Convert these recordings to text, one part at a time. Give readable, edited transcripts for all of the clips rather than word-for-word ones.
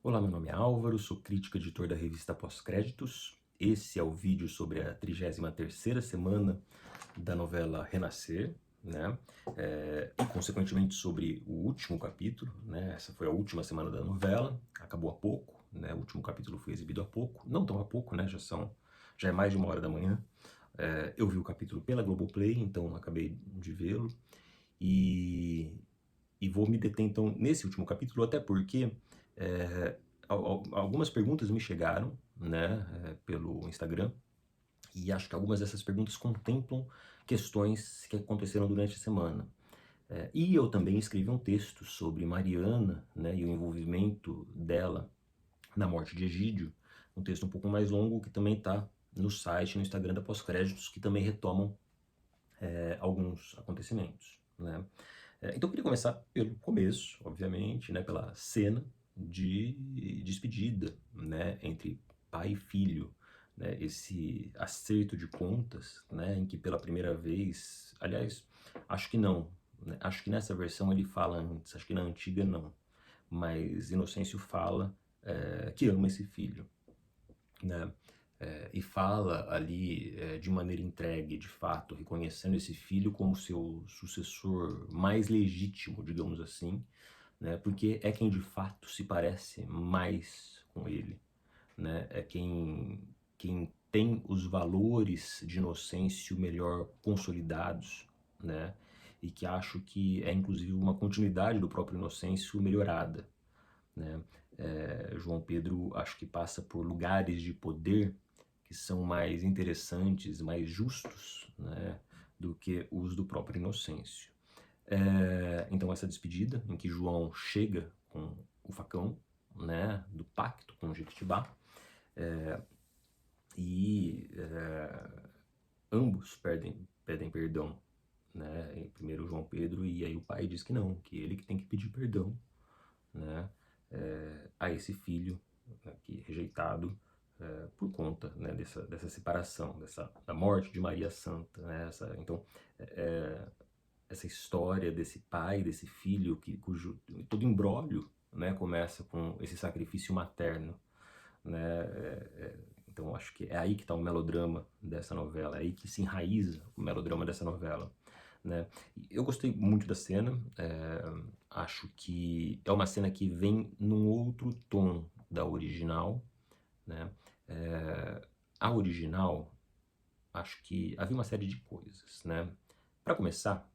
Olá, meu nome é Álvaro, sou crítico editor da revista Pós-Créditos. Esse é o vídeo sobre a 33ª semana da novela Renascer, né? E consequentemente sobre o último capítulo, né? Essa foi a última semana da novela, acabou há pouco, né? O último capítulo foi exibido há pouco, não tão há pouco, né? Já é mais de 1 hora da manhã. Eu vi o capítulo pela Globoplay, então acabei de vê-lo e, e vou me deter então nesse último capítulo, até porque é, algumas perguntas me chegaram, né, pelo Instagram, e acho que algumas dessas perguntas contemplam questões que aconteceram durante a semana. E eu também escrevi um texto sobre Mariana, né, e o envolvimento dela na morte de Egídio, um texto um pouco mais longo que também está no site, no Instagram da Pós-Créditos, que também retomam alguns acontecimentos, né. Então eu queria começar pelo começo, obviamente, né, pela cena de despedida, né, entre pai e filho, né, esse acerto de contas, né, em que pela primeira vez, aliás, acho que não, né, acho que nessa versão ele fala antes, acho que na antiga não, mas Inocêncio fala que ama esse filho, né? E fala ali de maneira entregue, de fato, reconhecendo esse filho como seu sucessor mais legítimo, digamos assim, né? Porque é quem de fato se parece mais com ele, né? É quem tem os valores de Inocêncio melhor consolidados, né? E que acho que é inclusive uma continuidade do próprio Inocêncio melhorada, né? João Pedro acho que passa por lugares de poder que são mais interessantes, mais justos, né, do que os do próprio Inocêncio. Então essa despedida em que João chega com o facão, né, do pacto com Jequitibá, ambos pedem perdão, né, primeiro João Pedro, e aí o pai diz que não, que ele que tem que pedir perdão, né, a esse filho, né, que rejeitado por conta, né, dessa separação, da morte de Maria Santa, né, então é, essa história desse pai, desse filho, cujo todo imbróglio, né, começa com esse sacrifício materno, né, então acho que é aí que está o melodrama dessa novela, é aí que se enraiza o melodrama dessa novela, né. Eu gostei muito da cena, acho que é uma cena que vem num outro tom da original, né. A original, acho que havia uma série de coisas, né. Para começar,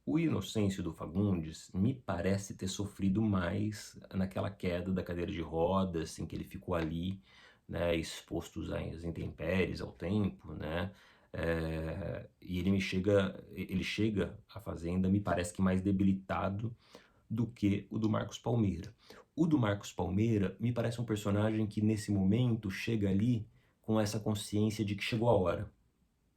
o Inocêncio do Fagundes me parece ter sofrido mais naquela queda da cadeira de rodas, em que ele ficou ali, né, exposto às intempéries, ao tempo, né, e ele chega à Fazenda, me parece que mais debilitado do que o do Marcos Palmeira. O do Marcos Palmeira me parece um personagem que nesse momento chega ali com essa consciência de que chegou a hora,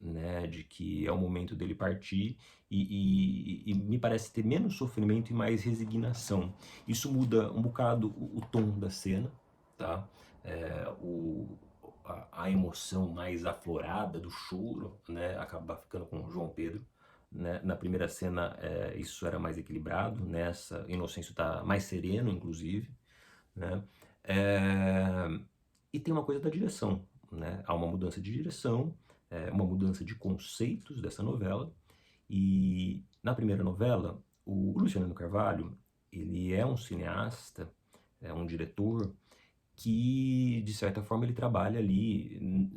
né, de que é o momento dele partir e me parece ter menos sofrimento e mais resignação. Isso muda um bocado o tom da cena, tá? É, o, a emoção mais aflorada do choro, né, acaba ficando com o João Pedro. Né? Na primeira cena isso era mais equilibrado, nessa Inocêncio está mais sereno, inclusive, né? É, e tem uma coisa da direção, né? Há uma mudança de direção, uma mudança de conceitos dessa novela. E na primeira novela, o Luciano Carvalho, ele é um cineasta, é um diretor que, de certa forma, ele trabalha ali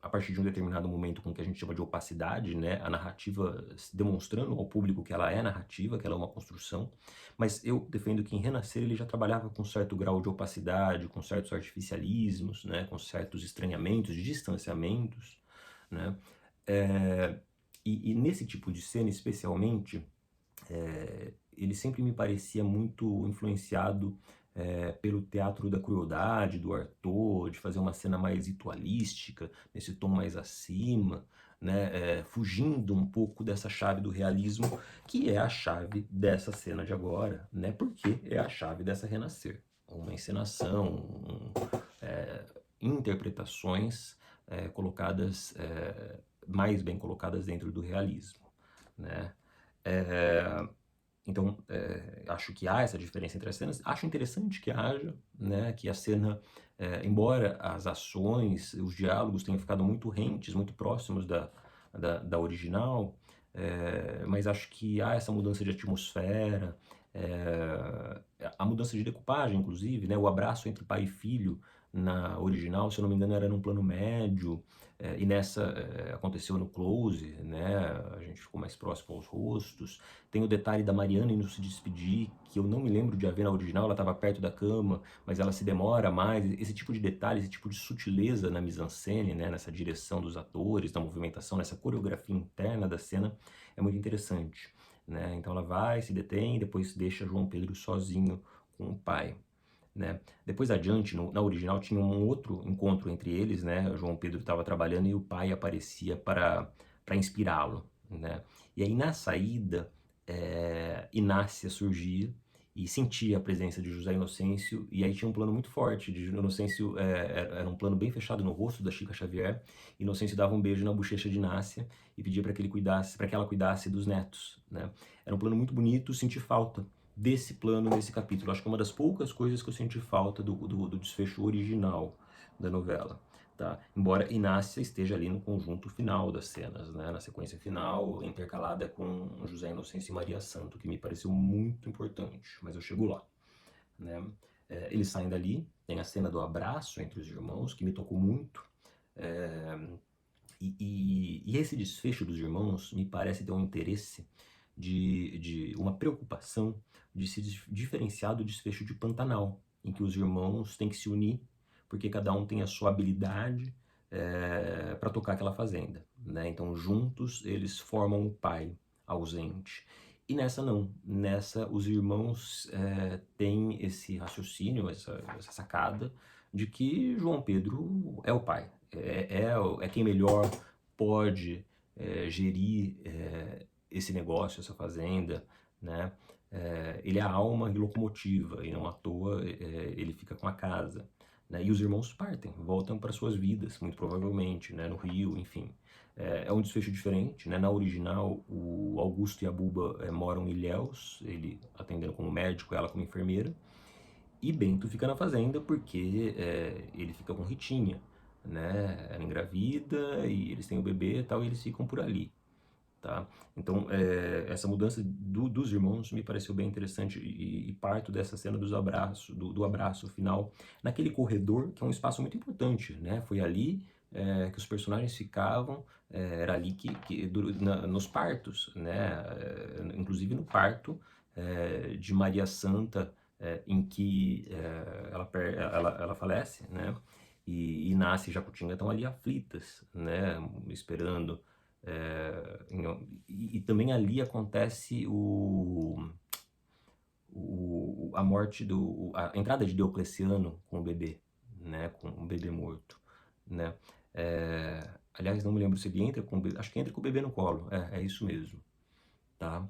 a partir de um determinado momento com o que a gente chama de opacidade, né? A narrativa demonstrando ao público que ela é narrativa, que ela é uma construção, mas eu defendo que em Renascer ele já trabalhava com certo grau de opacidade, com certos artificialismos, né? Com certos estranhamentos, distanciamentos, né? É, e nesse tipo de cena, especialmente, ele sempre me parecia muito influenciado pelo teatro da crueldade, do Artaud, de fazer uma cena mais ritualística, nesse tom mais acima, né, fugindo um pouco dessa chave do realismo, que é a chave dessa cena de agora, né, porque é a chave dessa Renascer. Uma encenação, interpretações colocadas, mais bem colocadas dentro do realismo, né. É, Então, acho que há essa diferença entre as cenas. Acho interessante que haja, né, que a cena, embora as ações, os diálogos tenham ficado muito rentes, muito próximos da original, mas acho que há essa mudança de atmosfera, a mudança de decupagem, inclusive, né, o abraço entre pai e filho na original, se eu não me engano, era num plano médio, e nessa aconteceu no close, né, a gente ficou mais próximo aos rostos. Tem o detalhe da Mariana indo se despedir, que eu não me lembro de haver na original, ela estava perto da cama, mas ela se demora mais. Esse tipo de detalhe, esse tipo de sutileza na mise-en-scène, né, nessa direção dos atores, na movimentação, nessa coreografia interna da cena, é muito interessante. Né? Então ela vai, se detém, depois deixa João Pedro sozinho com o pai. Né? Depois adiante, na original, tinha um outro encontro entre eles, né? O João Pedro estava trabalhando e o pai aparecia para inspirá-lo, né? E aí na saída, Inácia surgia e sentia a presença de José Inocêncio, e aí tinha um plano muito forte de Inocêncio, era um plano bem fechado no rosto da Chica Xavier. Inocêncio dava um beijo na bochecha de Inácia e pedia para que ele cuidasse, para que ela cuidasse dos netos, né? Era um plano muito bonito, senti falta desse plano nesse capítulo. Acho que é uma das poucas coisas que eu senti falta do desfecho original da novela. Tá? Embora Inácia esteja ali no conjunto final das cenas, né? Na sequência final, intercalada com José Inocêncio e Maria Santo, que me pareceu muito importante, mas eu chego lá. Né? Eles saem dali, tem a cena do abraço entre os irmãos, que me tocou muito. É, e esse desfecho dos irmãos me parece ter um interesse de uma preocupação de se diferenciar do desfecho de Pantanal, em que os irmãos têm que se unir, porque cada um tem a sua habilidade para tocar aquela fazenda. Né? Então, juntos, eles formam o pai ausente. E nessa não, nessa os irmãos têm esse raciocínio, essa sacada, de que João Pedro é o pai, é quem melhor pode gerir esse negócio, essa fazenda, né? Ele é a alma e locomotiva, e não à toa ele fica com a casa. Né? E os irmãos partem, voltam para suas vidas, muito provavelmente, né? No Rio, enfim. É um desfecho diferente, né? Na original, o Augusto e a Buba moram em Ilhéus, ele atendendo como médico, ela como enfermeira, e Bento fica na fazenda porque ele fica com Ritinha, né? Ela engravida e eles têm o bebê e tal, e eles ficam por ali. Tá? Então, essa mudança dos irmãos me pareceu bem interessante e parto dessa cena dos abraços, do abraço final, naquele corredor, que é um espaço muito importante, né? Foi ali que os personagens ficavam, era ali nos partos, né? Inclusive no parto de Maria Santa, em que ela falece, né? E Inácia e Jacutinga estão ali aflitas, né? Esperando e também ali acontece a morte a entrada de Diocleciano com o bebê, né, com o bebê morto, né. Aliás, não me lembro se ele entra com o bebê, acho que entra com o bebê no colo, é isso mesmo, tá.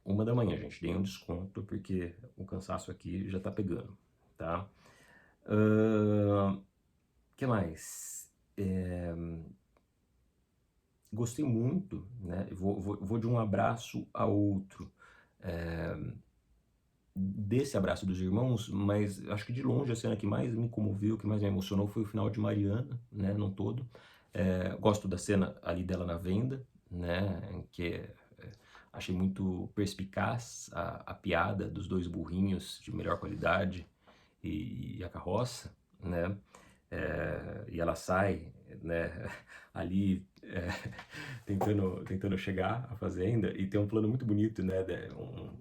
1 da manhã, gente, dei um desconto porque o cansaço aqui já tá pegando, tá. Que mais? Gostei muito, né? Vou de um abraço a outro, desse abraço dos irmãos, mas acho que de longe a cena que mais me comoveu, que mais me emocionou foi o final de Mariana, né, num todo. Gosto da cena ali dela na venda, né, que achei muito perspicaz a piada dos dois burrinhos de melhor qualidade e a carroça, né, e ela sai, né, ali tentando chegar à fazenda, e tem um plano muito bonito, né,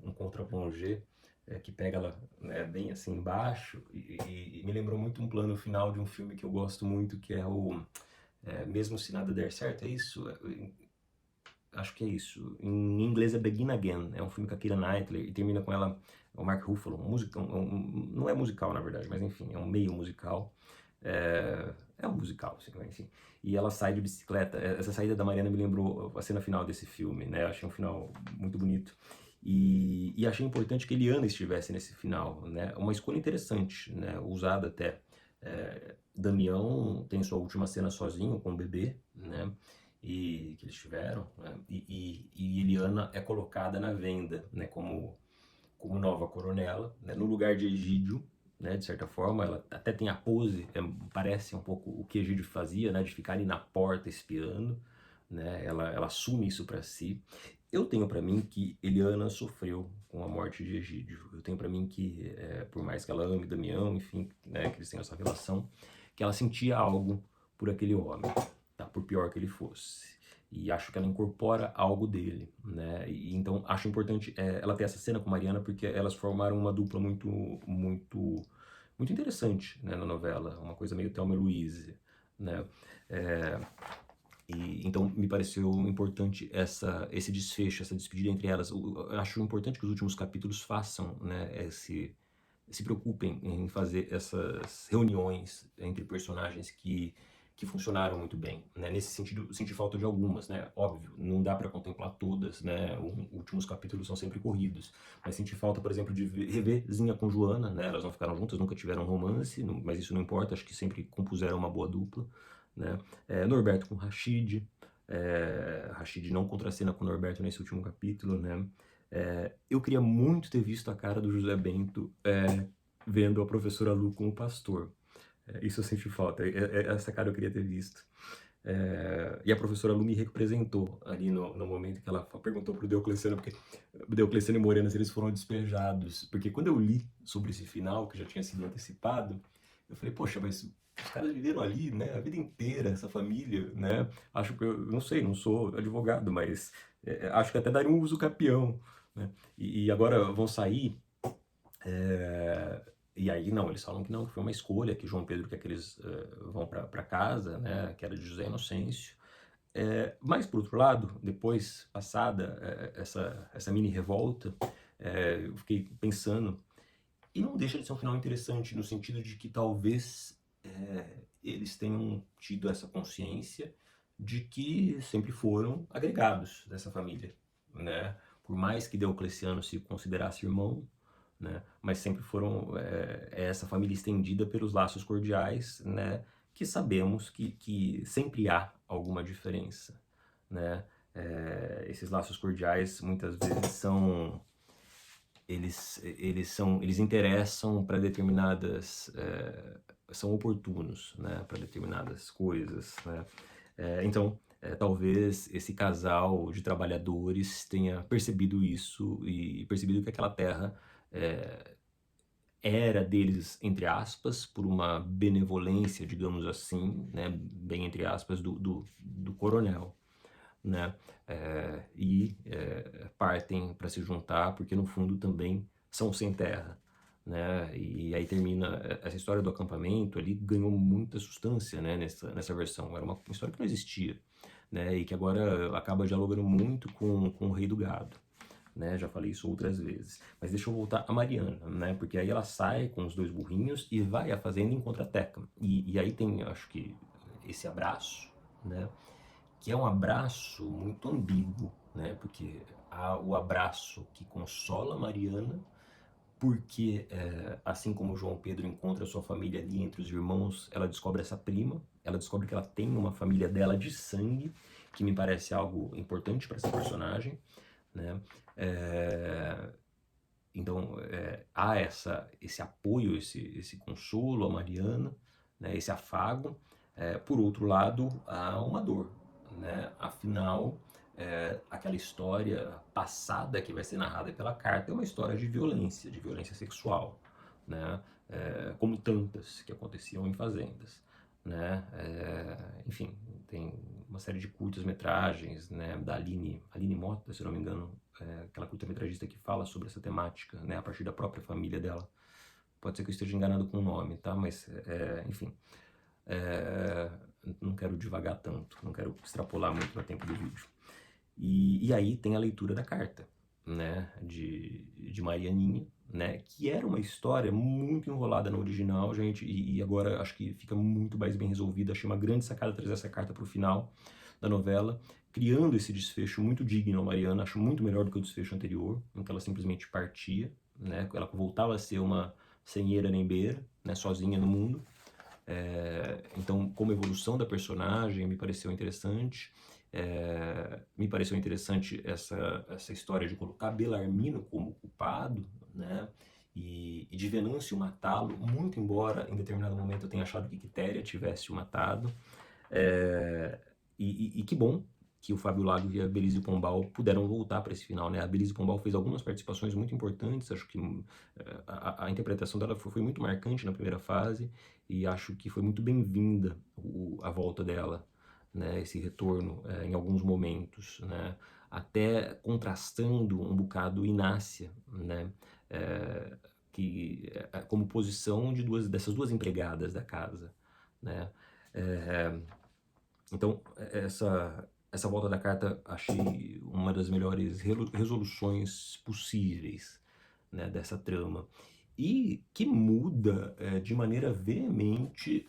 um contra-plongé que pega ela, né, bem assim embaixo, e me lembrou muito um plano final de um filme que eu gosto muito, que é o Mesmo Se Nada Der Certo, é isso? Acho que é isso. Em inglês é Begin Again, é um filme com a Keira Knightley, e termina com ela, o Mark Ruffalo, não é musical na verdade, mas enfim, é um meio musical, um musical, assim, enfim. E ela sai de bicicleta. Essa saída da Mariana me lembrou a cena final desse filme, né? Eu achei um final muito bonito. E achei importante que Eliana estivesse nesse final, né? Uma escolha interessante, né? Usada até. Damião tem sua última cena sozinho com o bebê, né? e que eles tiveram, né? E Eliana é colocada na venda, né, como nova coronela, né, no lugar de Egídio, né, de certa forma. Ela até tem a pose, parece um pouco o que Egídio fazia, né, de ficar ali na porta espiando, né, ela assume isso para si. Eu tenho para mim que Eliana sofreu com a morte de Egídio. Eu tenho para mim que, por mais que ela ame Damião, enfim, né, que eles tenham essa relação, que ela sentia algo por aquele homem, tá? Por pior que ele fosse. E acho que ela incorpora algo dele, né? E então acho importante ela ter essa cena com Mariana, porque elas formaram uma dupla muito interessante, né, na novela, uma coisa meio Thelma e Louise, né? É, então me pareceu importante esse desfecho, essa despedida entre elas. Eu acho importante que os últimos capítulos façam, né, se preocupem em fazer essas reuniões entre personagens que funcionaram muito bem, né? Nesse sentido, eu senti falta de algumas, né? Óbvio, não dá para contemplar todas, né? Os últimos capítulos são sempre corridos, mas senti falta, por exemplo, de rever Zinha com Joana, né? Elas não ficaram juntas, nunca tiveram romance, mas isso não importa, acho que sempre compuseram uma boa dupla, né? Norberto com Rashid, Rashid não contracena com Norberto nesse último capítulo, né? Eu queria muito ter visto a cara do José Bento vendo a professora Lu com o pastor. Isso eu senti falta, essa cara eu queria ter visto. E a professora Lu me representou ali no momento que ela perguntou pro Diocleciano, porque Diocleciano e Morena, se eles foram despejados. Porque quando eu li sobre esse final, que já tinha sido antecipado, eu falei, poxa, mas os caras viveram ali, né, a vida inteira, essa família, né? Acho que eu não sei, não sou advogado, mas acho que até daria um uso capião, né? E agora vão sair. E aí, não, eles falam que não, que foi uma escolha, que João Pedro quer que eles vão para casa, né, que era de José Inocêncio. Mas, por outro lado, depois, passada essa mini revolta, eu fiquei pensando, e não deixa de ser um final interessante, no sentido de que talvez eles tenham tido essa consciência de que sempre foram agregados dessa família, né? Por mais que Diocleciano se considerasse irmão, né? Mas sempre foram essa família estendida pelos laços cordiais, né? Que sabemos que sempre há alguma diferença, né? Esses laços cordiais muitas vezes eles interessam para determinadas são oportunos, né? Para determinadas coisas, né? Então talvez esse casal de trabalhadores tenha percebido isso e percebido que aquela terra é, era deles, entre aspas, por uma benevolência, digamos assim, né, bem entre aspas, do coronel, né, partem para se juntar, porque no fundo também são sem terra, né, e aí termina, essa história do acampamento ali ganhou muita substância, né, nessa versão, era uma história que não existia, né, e que agora acaba dialogando muito com o Rei do Gado, né? Já falei isso outras vezes. Mas deixa eu voltar a Mariana, né? Porque aí ela sai com os dois burrinhos e vai à fazenda e encontra a Teca. E aí tem, acho que, esse abraço, né? Que é um abraço muito ambíguo, né? Porque há o abraço que consola Mariana, porque assim como João Pedro encontra sua família ali entre os irmãos, ela descobre essa prima, ela descobre que ela tem uma família dela de sangue, que me parece algo importante para essa personagem, né? É, então há esse apoio, esse consolo a Mariana, né? Esse afago. Por outro lado, há uma dor, né? Afinal, aquela história passada que vai ser narrada pela carta é uma história de violência sexual, né? Como tantas que aconteciam em fazendas, né? Enfim, tem uma série de curtas-metragens, né, da Aline Mota, se não me engano, aquela curta-metragista que fala sobre essa temática, né, a partir da própria família dela. Pode ser que eu esteja enganado com o nome, tá? Mas, enfim, é, não quero divagar tanto, não quero extrapolar muito no tempo do vídeo. E aí tem a leitura da carta, né, de Marianinha, né, que era uma história muito enrolada no original, gente, e agora acho que fica muito mais bem resolvida. Achei uma grande sacada trazer essa carta para o final da novela, criando esse desfecho muito digno a Mariana. Acho muito melhor do que o desfecho anterior, em que ela simplesmente partia, né, ela voltava a ser uma senheira nem beira, né, sozinha no mundo. Então, como evolução da personagem, me pareceu interessante. Me pareceu interessante essa história de colocar Belarmino como culpado, né? E de Venâncio matá-lo, muito embora em determinado momento eu tenha achado que Quitéria tivesse o matado. É, e que bom que o Fábio Lago e a Belise Pombal puderam voltar para esse final, né? A Belise Pombal fez algumas participações muito importantes, acho que a interpretação dela foi muito marcante na primeira fase e acho que foi muito bem-vinda a volta dela, né? Esse retorno em alguns momentos, né? Até contrastando um bocado Inácia, né? É, como posição dessas duas empregadas da casa, né? É, então, essa volta da carta achei uma das melhores resoluções possíveis, né, dessa trama. E que muda de maneira veemente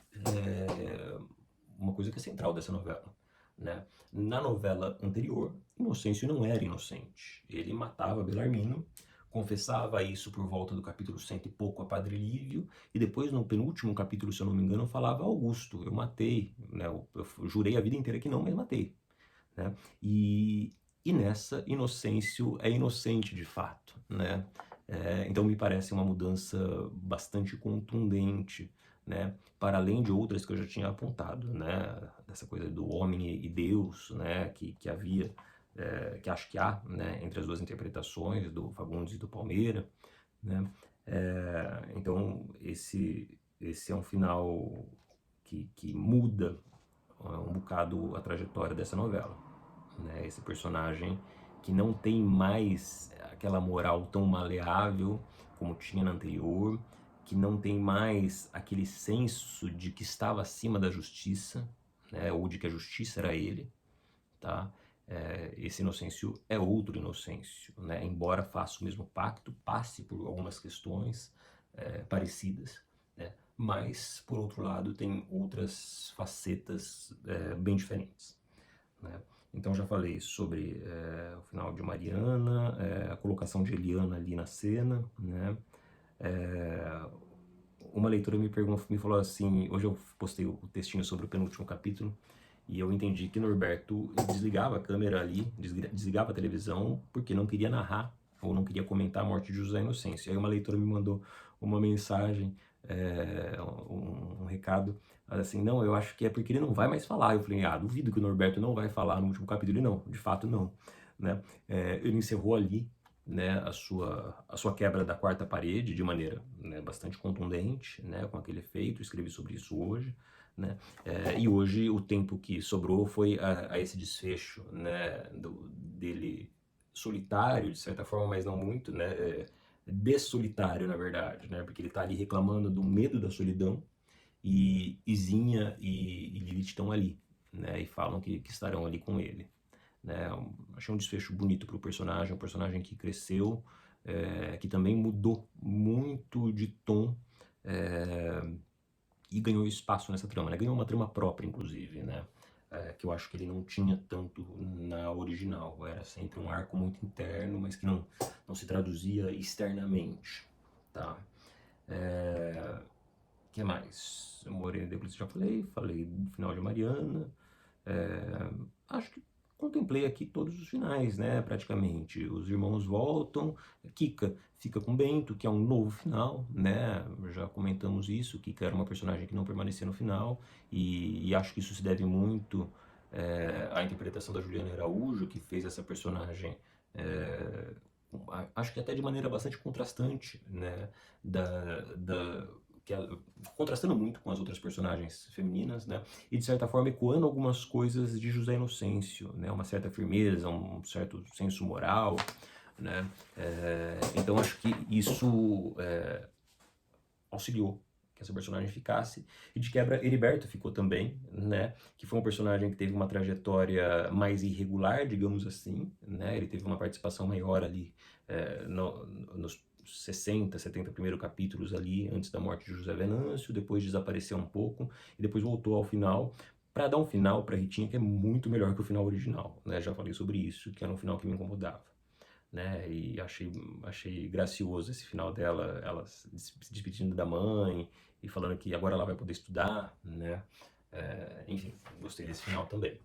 uma coisa que é central dessa novela. Né? Na novela anterior, Inocêncio não era inocente. Ele matava Belarmino, confessava isso por volta do capítulo 100 e pouco a Padre Lívio, e depois, no penúltimo capítulo, se eu não me engano, falava Augusto, eu matei, né? Eu jurei a vida inteira que não, mas matei. Né? E nessa, Inocêncio é inocente de fato. Né? Então me parece uma mudança bastante contundente, né? Para além de outras que eu já tinha apontado, né? Dessa coisa do homem e Deus, né? Que havia, que acho que há, né? Entre as duas interpretações do Fagundes e do Palmeira, né? Então esse é um final que muda um bocado a trajetória dessa novela, né? Esse personagem que não tem mais aquela moral tão maleável como tinha na anterior, que não tem mais aquele senso de que estava acima da justiça, né? Ou de que a justiça era ele, tá? Esse Inocêncio é outro Inocêncio, né? Embora faça o mesmo pacto, passe por algumas questões parecidas, né? Mas, por outro lado, tem outras facetas bem diferentes, né? Então já falei sobre o final de Mariana, a colocação de Eliana ali na cena, né? Uma leitora me falou assim, hoje eu postei o textinho sobre o penúltimo capítulo, e eu entendi que Norberto desligava a câmera ali, desligava a televisão, porque não queria narrar, ou não queria comentar a morte de José Inocêncio. Aí uma leitora me mandou uma mensagem, um recado, assim, não, eu acho que é porque ele não vai mais falar. Eu falei, duvido que o Norberto não vai falar no último capítulo. E não, de fato não. Né? Ele encerrou ali, né, a sua quebra da quarta parede de maneira, né, bastante contundente, né, com aquele efeito. Escrevi sobre isso hoje, né, e hoje o tempo que sobrou foi a esse desfecho, né, dele solitário de certa forma, mas não muito, né, dessolitário na verdade, né, porque ele está ali reclamando do medo da solidão, e Izinha e Lilith estão ali, né, e falam que estarão ali com ele, né? Achei um desfecho bonito para o personagem, um personagem que cresceu, que também mudou muito de tom, é, e ganhou espaço nessa trama, né? Ganhou uma trama própria, inclusive, né? Que eu acho que ele não tinha tanto na original. Era sempre um arco muito interno, mas que não se traduzia externamente, tá? Que mais? Morena e Deuclides já falei do final de Mariana. É, acho que contemplei aqui todos os finais, né? Praticamente. Os irmãos voltam, Kika fica com Bento, que é um novo final, né? Já comentamos isso. Kika era uma personagem que não permanecia no final, e acho que isso se deve muito à interpretação da Juliana Araújo, que fez essa personagem. é, Acho que até de maneira bastante contrastante, né? Da, contrastando muito com as outras personagens femininas, né? E de certa forma ecoando algumas coisas de José Inocêncio, né? Uma certa firmeza, um certo senso moral, né? Então acho que isso auxiliou que essa personagem ficasse. E de quebra, Heriberto ficou também, né? Que foi um personagem que teve uma trajetória mais irregular, digamos assim, né? Ele teve uma participação maior ali nos 60, 70 primeiros capítulos ali, antes da morte de José Venâncio, depois desapareceu um pouco, e depois voltou ao final, para dar um final para Ritinha que é muito melhor que o final original, né? Já falei sobre isso, que era um final que me incomodava, né? E achei gracioso esse final dela, ela se despedindo da mãe e falando que agora ela vai poder estudar, né? Enfim, gostei desse final também.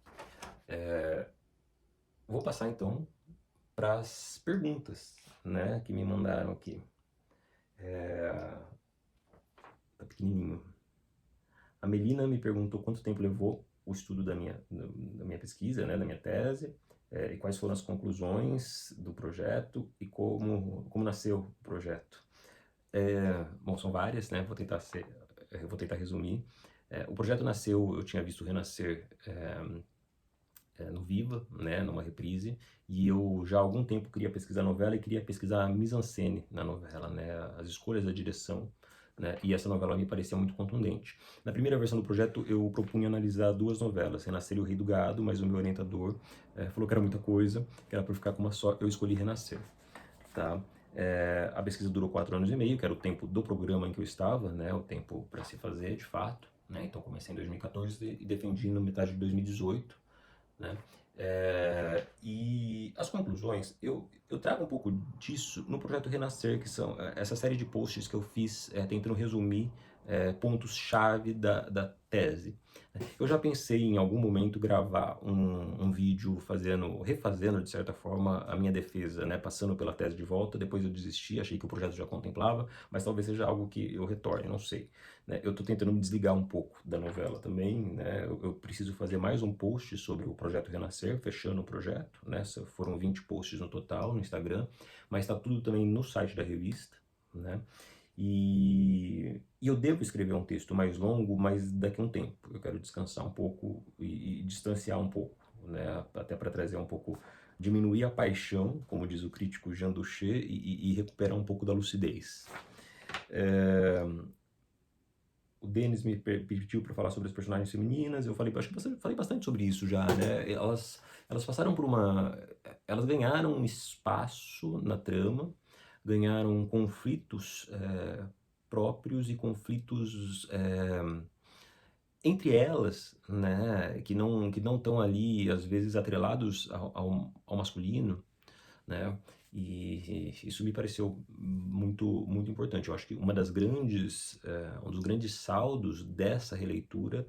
Vou passar então para as perguntas, né, que me mandaram aqui. Tá pequenininho. A Melina me perguntou quanto tempo levou o estudo da minha pesquisa, né, da minha tese, e quais foram as conclusões do projeto e como nasceu o projeto. Bom, são várias, né, vou tentar resumir. O projeto nasceu, eu tinha visto Renascer no Viva, né, numa reprise, e eu já há algum tempo queria pesquisar a novela e queria pesquisar a mise-en-scène na novela, né, as escolhas da direção, né, e essa novela me parecia muito contundente. Na primeira versão do projeto eu propunha analisar duas novelas, Renascer e O Rei do Gado, mas o meu orientador falou que era muita coisa, que era para ficar com uma só, eu escolhi Renascer. Tá? A pesquisa durou 4 anos e meio, que era o tempo do programa em que eu estava, né, o tempo para se fazer de fato, né, então comecei em 2014 e defendi na metade de 2018, né? E as conclusões, eu trago um pouco disso no projeto Renascer, que são essa série de posts que eu fiz tentando resumir pontos-chave da tese. Eu já pensei em algum momento gravar um vídeo refazendo de certa forma a minha defesa, né, passando pela tese de volta, depois eu desisti, achei que o projeto já contemplava, mas talvez seja algo que eu retorne, não sei. Né? Eu estou tentando me desligar um pouco da novela também, né? Eu preciso fazer mais um post sobre o projeto Renascer, fechando o projeto, né? Foram 20 posts no total no Instagram, mas está tudo também no site da revista, né? E eu devo escrever um texto mais longo, mas daqui a um tempo. Eu quero descansar um pouco e distanciar um pouco, né? Até para trazer um pouco, diminuir a paixão, como diz o crítico Jean Duché, e recuperar um pouco da lucidez. O Denis me pediu para falar sobre as personagens femininas. Eu falei, acho que eu falei bastante sobre isso já, né? Elas passaram por elas ganharam um espaço na trama, ganharam conflitos próprios e conflitos entre elas, né? Que não estão ali às vezes atrelados ao masculino, né? E isso me pareceu muito importante. Eu acho que um dos grandes saldos dessa releitura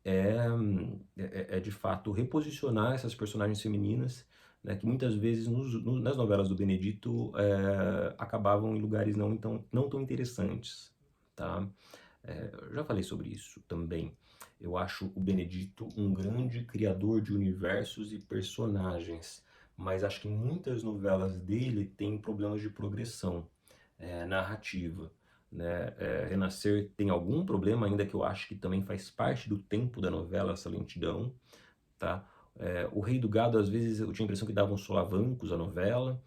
é, de fato reposicionar essas personagens femininas, né, que muitas vezes nas novelas do Benedito acabavam em lugares não tão interessantes, tá? Eu já falei sobre isso também. Eu acho o Benedito um grande criador de universos e personagens, mas acho que muitas novelas dele têm problemas de progressão narrativa. Né? Renascer tem algum problema, ainda que eu acho que também faz parte do tempo da novela, essa lentidão. Tá? O Rei do Gado, às vezes, eu tinha a impressão que dava uns solavancos à novela,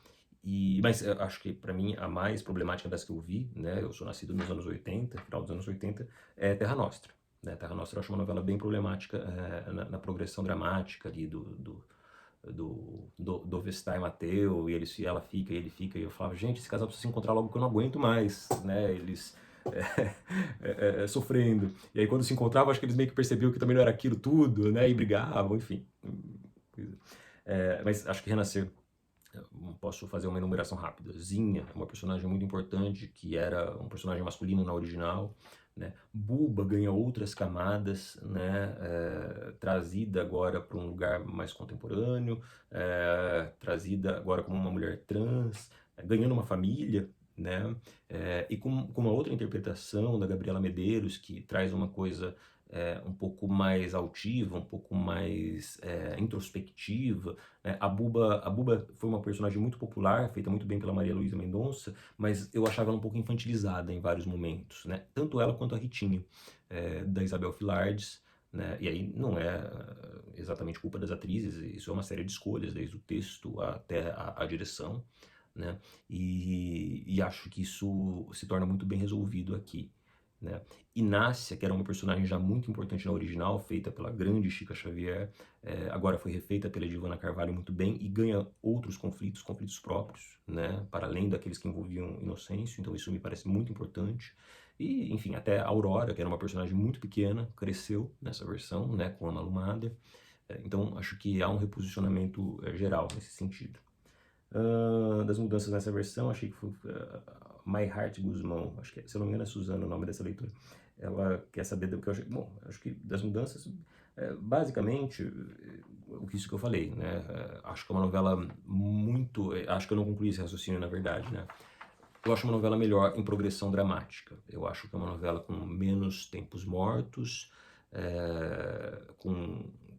mas eu acho que, para mim, a mais problemática das que eu vi, né, eu sou nascido nos anos 80, final dos anos 80, é Terra Nostra. Né? Terra Nostra eu acho uma novela bem problemática na progressão dramática ali do Vestai e Mateu, e ela fica, e ele fica, e eu falava, gente, esse casal precisa se encontrar logo que eu não aguento mais, né, eles sofrendo. E aí quando se encontravam, acho que eles meio que percebiam que também não era aquilo tudo, né, e brigavam, enfim. Mas acho que Renascer, posso fazer uma enumeração rápida. Zinha é uma personagem muito importante, que era um personagem masculino na original, né? Buba ganha outras camadas, né? Trazida agora para um lugar mais contemporâneo, trazida agora como uma mulher trans, ganhando uma família, né? E com uma outra interpretação da Gabriela Medeiros, que traz uma coisa um pouco mais altiva, um pouco mais introspectiva. A Buba foi uma personagem muito popular, feita muito bem pela Maria Luísa Mendonça, mas eu achava ela um pouco infantilizada em vários momentos, né? Tanto ela quanto a Ritinha, da Isabel Filardes, né? E aí não é exatamente culpa das atrizes, isso é uma série de escolhas, desde o texto até a direção, né? E acho que isso se torna muito bem resolvido aqui. Né? Inácia, que era uma personagem já muito importante na original, feita pela grande Chica Xavier, agora foi refeita pela Edivana Carvalho muito bem e ganha outros conflitos próprios, né? Para além daqueles que envolviam Inocêncio, então isso me parece muito importante. E, enfim, até a Aurora, que era uma personagem muito pequena, cresceu nessa versão, né, com Ana Lumada. Então, acho que há um reposicionamento geral nesse sentido. Das mudanças nessa versão, achei que foi Maihart Guzmão, acho que, se eu não me engano é Suzana o nome dessa leitura, ela quer saber do que eu achei, bom, acho que das mudanças, basicamente, isso que eu falei, né, acho que é uma novela muito, acho que eu não concluí esse raciocínio na verdade, né, eu acho uma novela melhor em progressão dramática. Eu acho que é uma novela com menos tempos mortos,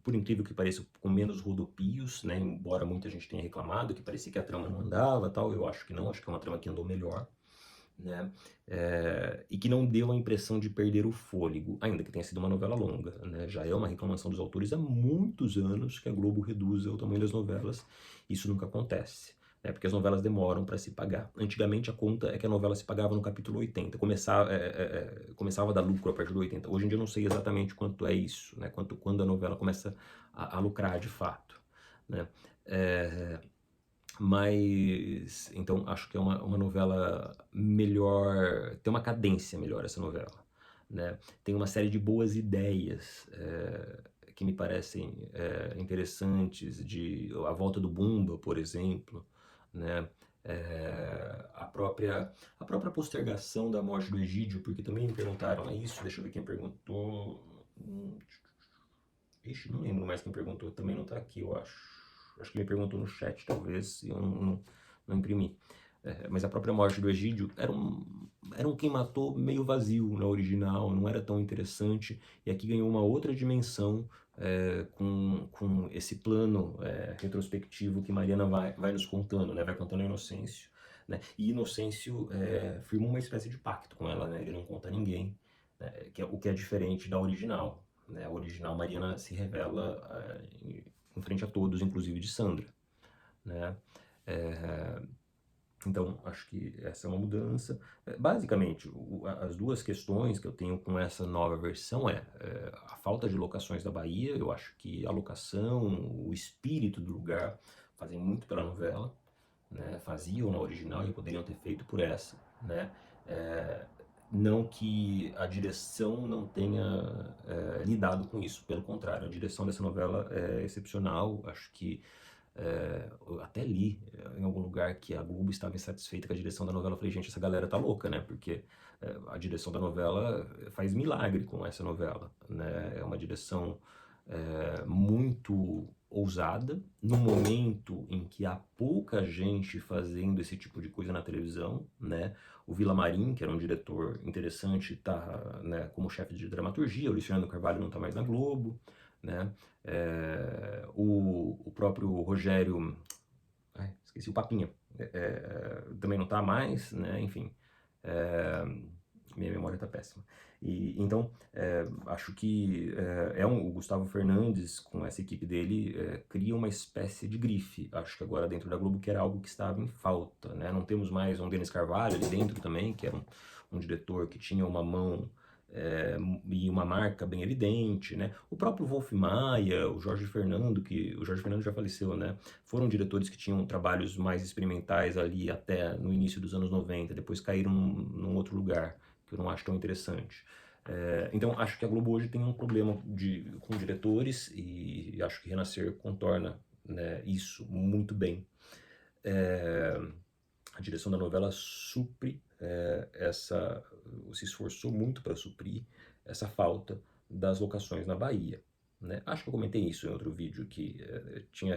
por incrível que pareça, com menos rodopios, né? Embora muita gente tenha reclamado que parecia que a trama não andava, tal, eu acho que não, acho que é uma trama que andou melhor, né? E que não deu a impressão de perder o fôlego, ainda que tenha sido uma novela longa, né? Já é uma reclamação dos autores há muitos anos que a Globo reduza o tamanho das novelas. Isso nunca acontece, né? Porque as novelas demoram para se pagar. Antigamente a conta é que a novela se pagava no capítulo 80, começava a dar lucro a partir do 80. Hoje em dia eu não sei exatamente quanto é isso, né? Quando a novela começa a lucrar de fato, né? Mas, então, acho que é uma novela melhor, tem uma cadência melhor essa novela, né? Tem uma série de boas ideias que me parecem interessantes, a volta do Bumba, por exemplo, né? A própria postergação da morte do Egídio, porque também me perguntaram isso, deixa eu ver quem perguntou. Ixi, não lembro mais quem perguntou, também não tá aqui, eu acho. Acho que me perguntou no chat, talvez, e eu não imprimi. Mas a própria morte do Egídio era um quem matou meio vazio na original, não era tão interessante, e aqui ganhou uma outra dimensão com esse plano retrospectivo que Mariana vai nos contando, né? Vai contando a Inocêncio, né? E Inocêncio firma uma espécie de pacto com ela, né? Ele não conta a ninguém, né? O que é diferente da original, né? A original Mariana se revela em frente a todos, inclusive de Sandra, né? Então, acho que essa é uma mudança. Basicamente, as duas questões que eu tenho com essa nova versão a falta de locações da Bahia. Eu acho que a locação, o espírito do lugar fazem muito pela novela, né? Faziam na original e poderiam ter feito por essa, né? Não que a direção não tenha lidado com isso, pelo contrário, a direção dessa novela é excepcional. Acho que eu até li em algum lugar que a Globo estava insatisfeita com a direção da novela. Eu falei, gente, essa galera tá louca, né? Porque a direção da novela faz milagre com essa novela, né? É uma direção muito ousada, no momento em que há pouca gente fazendo esse tipo de coisa na televisão, né? O Villamarim, que era um diretor interessante, tá, né, como chefe de dramaturgia. O Luciano Carvalho não está mais na Globo, né? O próprio Rogério, esqueci, o Papinha, também não está mais, né? Enfim, minha memória está péssima. Então, acho que o Gustavo Fernandes, com essa equipe dele, cria uma espécie de grife. Acho que agora dentro da Globo, que era algo que estava em falta, né? Não temos mais um Denis Carvalho ali dentro também, que era um diretor que tinha uma mão e uma marca bem evidente, né? O próprio Wolf Maia, o Jorge Fernando já faleceu, né? Foram diretores que tinham trabalhos mais experimentais ali até no início dos anos 90, depois caíram num outro lugar, que eu não acho tão interessante. Então, acho que a Globo hoje tem um problema com diretores, e acho que Renascer contorna, né, isso muito bem. A direção da novela se esforçou muito para suprir essa falta das locações na Bahia, né? Acho que eu comentei isso em outro vídeo, que tinha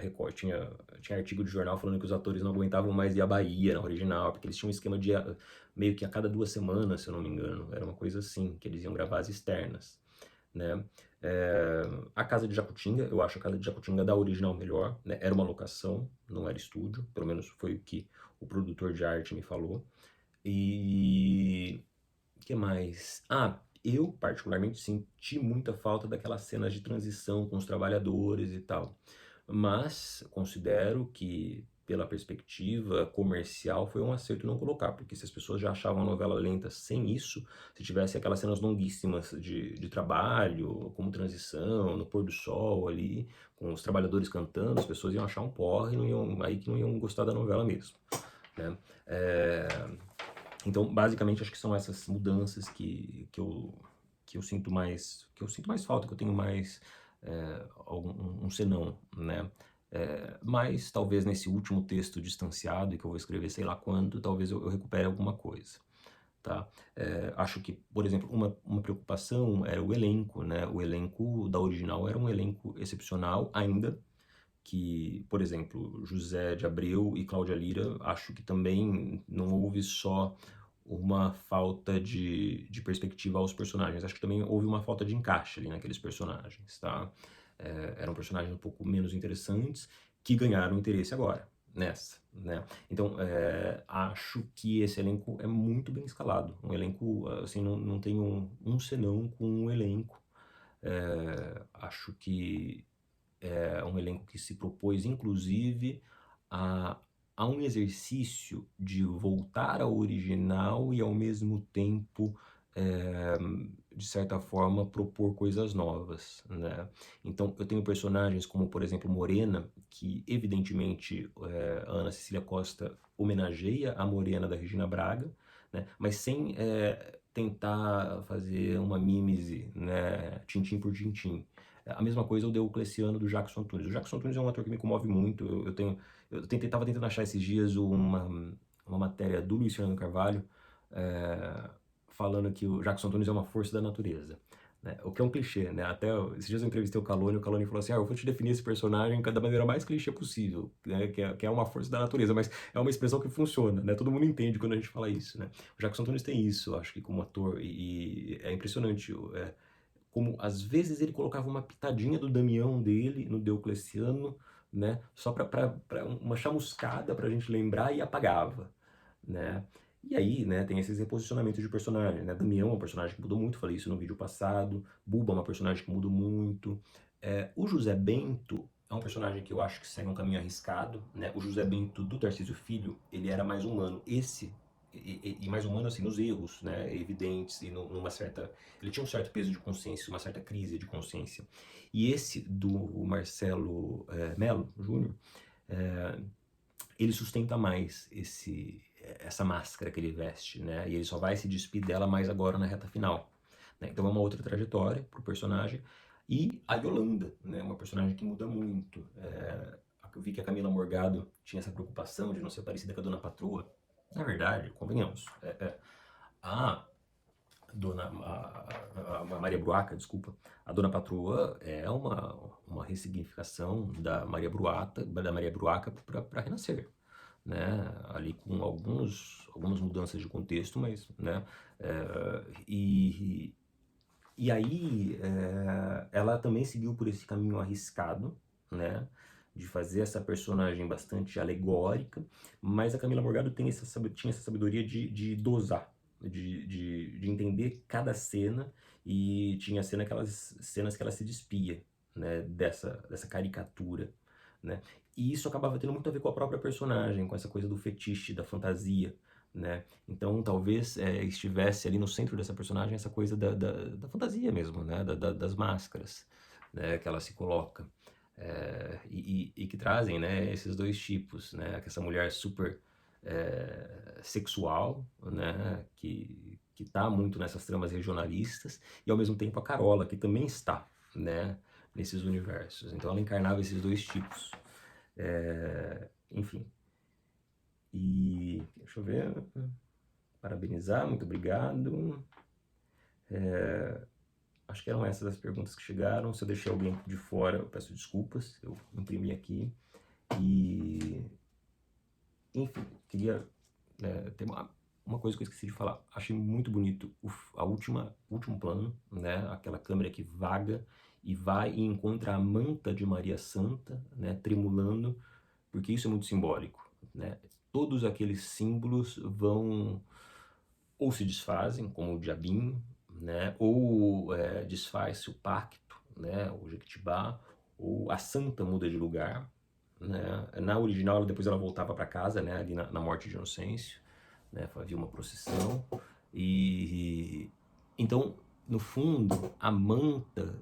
artigo de jornal falando que os atores não aguentavam mais ir à Bahia na original, porque eles tinham um esquema de meio que a cada 2 semanas, se eu não me engano, era uma coisa assim, que eles iam gravar as externas, né? A Casa de Jacutinga, eu acho a Casa de Jacutinga da original melhor, né? Era uma locação, não era estúdio, pelo menos foi o que o produtor de arte me falou. E o que mais? Eu particularmente senti muita falta daquelas cenas de transição com os trabalhadores e tal, mas considero que, pela perspectiva comercial, foi um acerto não colocar, porque se as pessoas já achavam a novela lenta sem isso, se tivesse aquelas cenas longuíssimas de trabalho, como transição, no pôr do sol ali, com os trabalhadores cantando, as pessoas iam achar um porre, aí que não iam gostar da novela mesmo, né? Então, basicamente, acho que são essas mudanças que eu sinto mais falta, que eu tenho mais um senão, né? Mas talvez nesse último texto distanciado, que eu vou escrever sei lá quando, talvez eu recupere alguma coisa, tá? Acho que, por exemplo, uma preocupação era o elenco, né? O elenco da original era um elenco excepcional, ainda que, por exemplo, José de Abreu e Cláudia Lira, acho que também não houve só uma falta de perspectiva aos personagens, acho que também houve uma falta de encaixe ali naqueles personagens, tá? Eram personagens um pouco menos interessantes que ganharam interesse agora, nessa, né? Então, acho que esse elenco é muito bem escalado, um elenco, assim, não tem um senão com um elenco. Acho que é um elenco que se propôs, inclusive, a, a um exercício de voltar ao original e, ao mesmo tempo, é, de certa forma, propor coisas novas, né? Então, eu tenho personagens como, por exemplo, Morena, que, evidentemente, a Ana Cecília Costa homenageia a Morena da Regina Braga, né? Mas sem tentar fazer uma mímese, né? Tintim por tintim. A mesma coisa o Deocleciano do Jackson Antunes. O Jackson Antunes é um ator que me comove muito. Tava tentando achar esses dias uma matéria do Luiz Fernando Carvalho é, falando que o Jackson Antunes é uma força da natureza. Né? O que é um clichê, né? Até esses dias eu entrevistei o Calone falou assim: eu vou te definir esse personagem da maneira mais clichê possível, né? Que é uma força da natureza, mas é uma expressão que funciona, né? Todo mundo entende quando a gente fala isso, né? O Jackson Antunes tem isso, acho que como ator, e é impressionante. Como às vezes ele colocava uma pitadinha do Damião dele no Diocleciano, né? Só para uma chamuscada para a gente lembrar e apagava, né? E aí, né, tem esses reposicionamentos de personagem, né? Damião é um personagem que mudou muito, falei isso no vídeo passado. Buba é uma personagem que mudou muito. O José Bento é um personagem que eu acho que segue um caminho arriscado, né? O José Bento do Tarcísio Filho, ele era mais humano. E mais humano assim nos erros, né, evidentes e numa certa, ele tinha um certo peso de consciência, uma certa crise de consciência. E esse do Marcelo Melo Júnior, é, ele sustenta mais essa máscara que ele veste, né? E ele só vai se despir dela mais agora na reta final, né? Então é uma outra trajetória pro personagem. E a Yolanda, né? Uma personagem que muda muito. Eu vi que a Camila Morgado tinha essa preocupação de não ser parecida com a Dona Patroa. Na verdade, convenhamos, a a Maria Bruaca, desculpa, a Dona Patroa é uma ressignificação da Maria Bruaca para renascer, né? Ali com algumas mudanças de contexto, mas, né? É, e aí ela também seguiu por esse caminho arriscado, né? De fazer essa personagem bastante alegórica, mas a Camila Morgado tinha essa sabedoria de dosar, de entender cada cena, e tinha aquelas cenas que ela se despia, né? Dessa caricatura, né? E isso acabava tendo muito a ver com a própria personagem, com essa coisa do fetiche, da fantasia, né? Então talvez estivesse ali no centro dessa personagem essa coisa da fantasia mesmo, né? Das máscaras, né? Que ela se coloca. E que trazem, né, esses dois tipos, né? Essa mulher super sexual, né? Que tá muito nessas tramas regionalistas, e ao mesmo tempo a Carola, que também está, né? Nesses universos. Então ela encarnava esses dois tipos. Enfim. E deixa eu ver. Parabenizar, muito obrigado. Acho que eram essas as perguntas que chegaram. Se eu deixei alguém de fora, eu peço desculpas. Eu imprimi aqui. E, enfim, queria ter uma coisa que eu esqueci de falar. Achei muito bonito o último plano, né? Aquela câmera que vaga e vai e encontra a manta de Maria Santa, né? Tremulando, porque isso é muito simbólico, né? Todos aqueles símbolos vão ou se desfazem, como o diabinho, né? Ou desfaz-se o pacto, né? O Jequitibá, ou a santa muda de lugar, né? Na original, depois ela voltava para casa, né? Ali na morte de Inocêncio, né? Havia uma procissão e então, no fundo, a manta,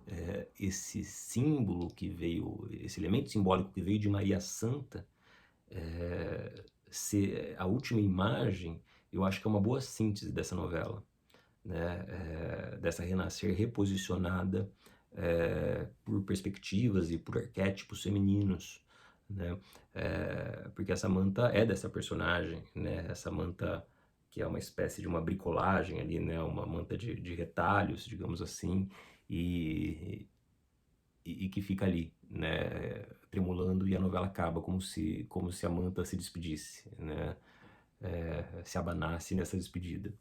esse símbolo que veio, esse elemento simbólico que veio de Maria Santa, ser a última imagem, eu acho que é uma boa síntese dessa novela, né? Dessa renascer reposicionada por perspectivas e por arquétipos femininos, né? Porque a Samantha é dessa personagem, né? Essa manta que é uma espécie de uma bricolagem ali, né? Uma manta de retalhos, digamos assim, e, e que fica ali, né? Tremulando, e a novela acaba como se a manta se despedisse, né? Se abanasse nessa despedida.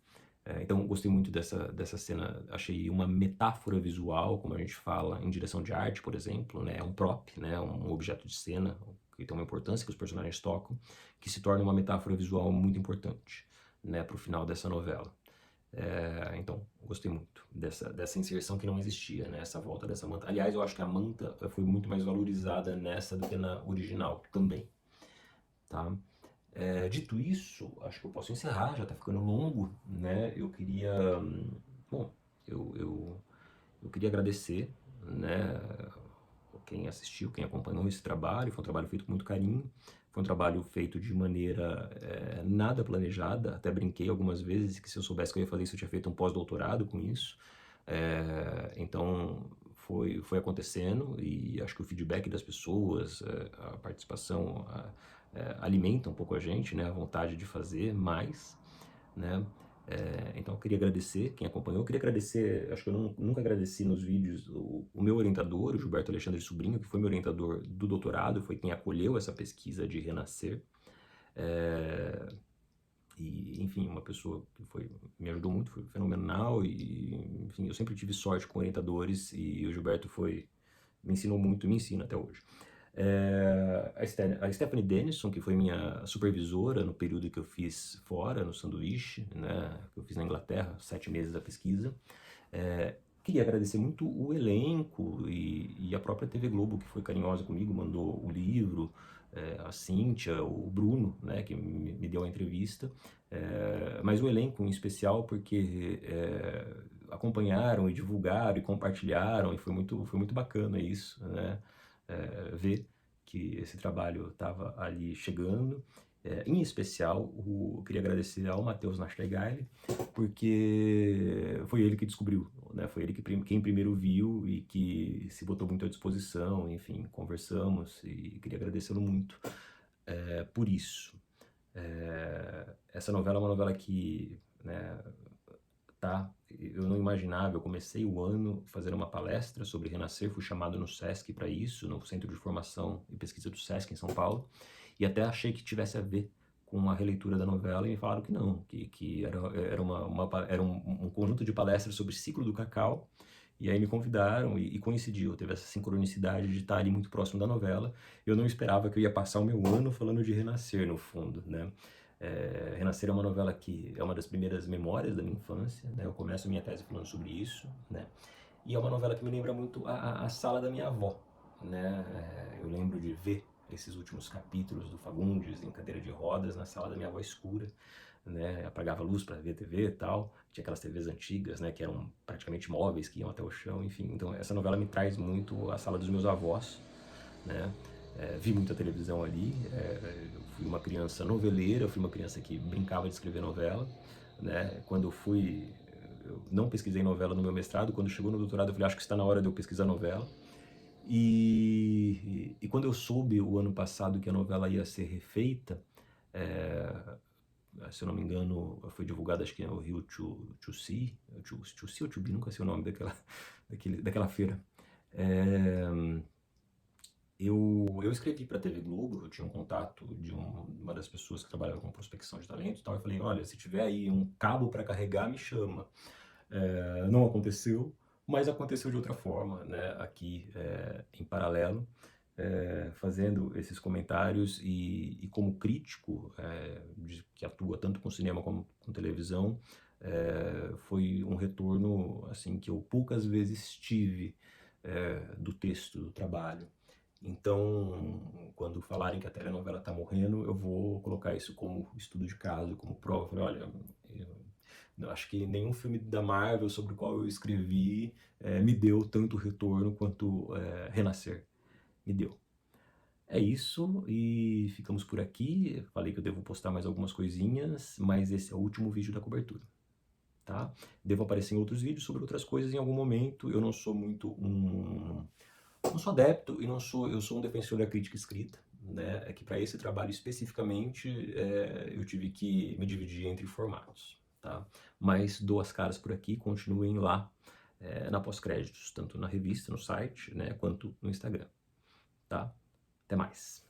Então, gostei muito dessa cena. Achei uma metáfora visual, como a gente fala em direção de arte, por exemplo, né? É um prop, né? Um objeto de cena que tem uma importância que os personagens tocam, que se torna uma metáfora visual muito importante, né? Para o final dessa novela. Então, gostei muito dessa inserção que não existia, né? Essa volta dessa manta. Aliás, eu acho que a manta foi muito mais valorizada nessa do que na original também, tá? Dito isso, acho que eu posso encerrar, já está ficando longo, né? Eu queria, bom, eu queria agradecer, né, quem assistiu, quem acompanhou esse trabalho. Foi um trabalho feito com muito carinho, foi um trabalho feito de maneira nada planejada. Até brinquei algumas vezes que se eu soubesse que eu ia fazer isso, eu tinha feito um pós-doutorado com isso. Então foi acontecendo, e acho que o feedback das pessoas, a participação, alimenta um pouco a gente, né, a vontade de fazer mais, né? Então eu queria agradecer quem acompanhou. Eu queria agradecer, acho que eu nunca agradeci nos vídeos, o meu orientador, o Gilberto Alexandre Sobrinho, que foi meu orientador do doutorado, foi quem acolheu essa pesquisa de Renascer. É, e, enfim, uma pessoa que me ajudou muito, foi fenomenal. E, enfim, eu sempre tive sorte com orientadores, e o Gilberto me ensinou muito, me ensina até hoje. A Stephanie Denison, que foi minha supervisora no período que eu fiz fora, no sanduíche, né, que eu fiz na Inglaterra, 7 meses da pesquisa. Queria agradecer muito o elenco e a própria TV Globo, que foi carinhosa comigo, mandou o livro, a Cíntia, o Bruno, né, que me deu a entrevista, mas o elenco em especial, porque acompanharam e divulgaram e compartilharam, e foi muito bacana isso, né, ver que esse trabalho estava ali chegando. Em especial, eu queria agradecer ao Matheus Nastergaile, porque foi ele que descobriu, né? Foi ele quem primeiro viu e que se botou muito à disposição. Enfim, conversamos, e queria agradecê-lo muito por isso. Essa novela é uma novela que, né, eu não imaginava. Eu comecei o ano fazendo uma palestra sobre Renascer, fui chamado no SESC para isso, no Centro de Formação e Pesquisa do SESC em São Paulo, e até achei que tivesse a ver com a releitura da novela, e me falaram que não, que era um conjunto de palestras sobre o ciclo do cacau. E aí me convidaram, e coincidiu, teve essa sincronicidade de estar ali muito próximo da novela. Eu não esperava que eu ia passar o meu ano falando de Renascer, no fundo, né? Renascer é uma novela que é uma das primeiras memórias da minha infância, né? Eu começo a minha tese falando sobre isso, né? E é uma novela que me lembra muito a sala da minha avó, né? Eu lembro de ver esses últimos capítulos do Fagundes em cadeira de rodas na sala da minha avó escura, né? Apagava a luz para ver TV e tal. Tinha aquelas TVs antigas, né? Que eram praticamente móveis, que iam até o chão, enfim. Então essa novela me traz muito a sala dos meus avós, né? Vi muita televisão ali. Eu fui uma criança noveleira, eu fui uma criança que brincava de escrever novela, né? Eu não pesquisei novela no meu mestrado. Quando chegou no doutorado, eu falei, acho que está na hora de eu pesquisar novela. E quando eu soube o ano passado que a novela ia ser refeita, se eu não me engano, foi divulgado, acho que é o Rio Chuci ou Chubi, nunca sei o nome daquela feira. Eu escrevi para a TV Globo. Eu tinha um contato de uma das pessoas que trabalhava com prospecção de talento e tal. Eu falei, olha, se tiver aí um cabo para carregar, me chama. Não aconteceu, mas aconteceu de outra forma, né? Aqui em paralelo, fazendo esses comentários, e como crítico que atua tanto com cinema como com televisão, foi um retorno assim que eu poucas vezes tive do texto, do trabalho. Então, quando falarem que a telenovela está morrendo, eu vou colocar isso como estudo de caso, como prova. Falei, olha, eu acho que nenhum filme da Marvel sobre o qual eu escrevi me deu tanto retorno quanto Renascer me deu. É isso, e ficamos por aqui. Falei que eu devo postar mais algumas coisinhas, mas esse é o último vídeo da cobertura, tá? Devo aparecer em outros vídeos sobre outras coisas em algum momento. Eu não sou muito não sou adepto, eu sou um defensor da crítica escrita, né, é que para esse trabalho especificamente eu tive que me dividir entre formatos, tá? Mas dou as caras por aqui, continuem lá na pós-créditos, tanto na revista, no site, né, quanto no Instagram, tá? Até mais!